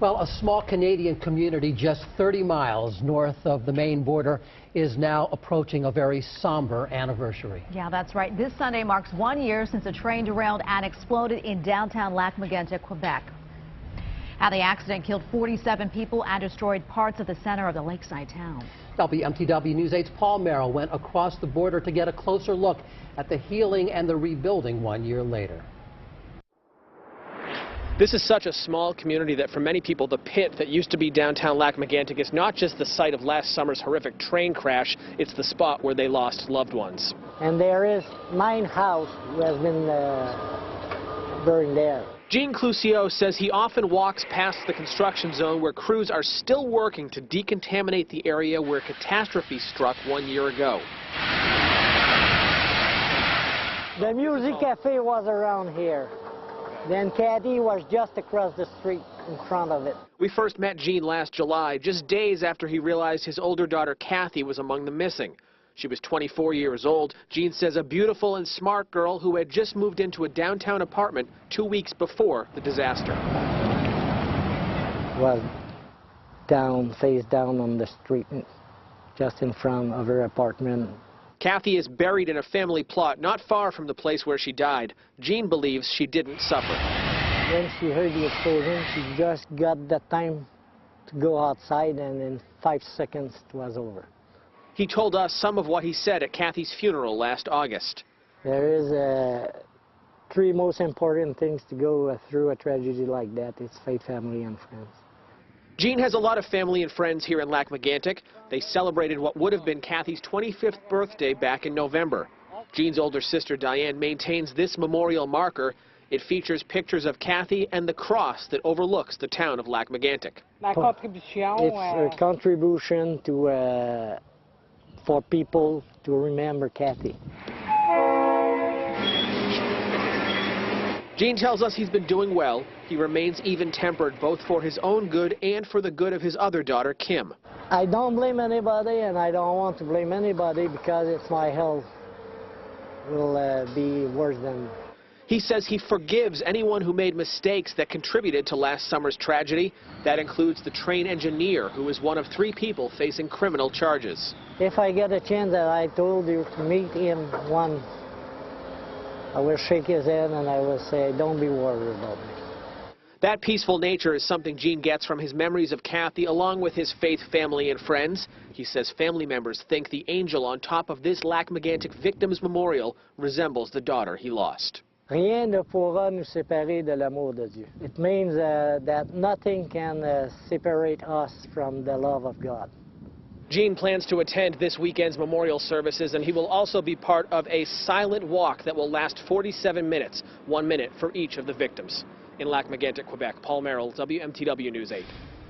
Well, a small Canadian community just 30 miles north of the Maine border is now approaching a very somber anniversary. Yeah, that's right. This Sunday marks 1 year since a train derailed and exploded in downtown Lac-Mégantic, Quebec. How the accident killed 47 people and destroyed parts of the center of the lakeside town. WMTW News 8's Paul Merrill went across the border to get a closer look at the healing and the rebuilding 1 year later. This is such a small community that for many people, the pit that used to be downtown Lac-Mégantic is not just the site of last summer's horrific train crash, it's the spot where they lost loved ones. And there is 9 houses who has been burned there. Jean Cloutiot says he often walks past the construction zone where crews are still working to decontaminate the area where catastrophe struck 1 year ago. The Music Cafe was around here. Then Caddy was just across the street in front of it. We first met Jean last July, just days after he realized his older daughter Kathy was among the missing. She was 24 years old. Jean says a beautiful and smart girl who had just moved into a downtown apartment 2 weeks before the disaster. Was down, face down on the street, just in front of her apartment. Kathy is buried in a family plot not far from the place where she died. Jean believes she didn't suffer. When she heard the explosion, she just got the time to go outside, and in 5 seconds it was over. He told us some of what he said at Kathy's funeral last August. There is 3 most important things to go through a tragedy like that. It's faith, family, and friends. Jean has a lot of family and friends here in Lac-Mégantic. They celebrated what would have been Kathy's 25th birthday back in November. Jean's older sister Diane maintains this memorial marker. It features pictures of Kathy and the cross that overlooks the town of Lac-Mégantic. It's a contribution to for people to remember Kathy. Jean tells us he's been doing well. He remains even-tempered, both for his own good and for the good of his other daughter, Kim. I don't blame anybody, and I don't want to blame anybody because it's my health will be worse than. He says he forgives anyone who made mistakes that contributed to last summer's tragedy. That includes the train engineer, who is one of 3 people facing criminal charges. If I get a chance that I told you to meet him one, I will shake his hand and I will say, don't be worried about me. That peaceful nature is something Jean gets from his memories of Kathy, along with his faith, family, and friends. He says family members think the angel on top of this Lac-Mégantic Victims Memorial resembles the daughter he lost. Rien ne pourra nous séparer de l'amour de Dieu. It means that nothing can separate us from the love of God. Jean plans to attend this weekend's memorial services, and he will also be part of a silent walk that will last 47 minutes, 1 minute for each of the victims. In Lac-Mégantic, Quebec, Paul Merrill, WMTW News 8.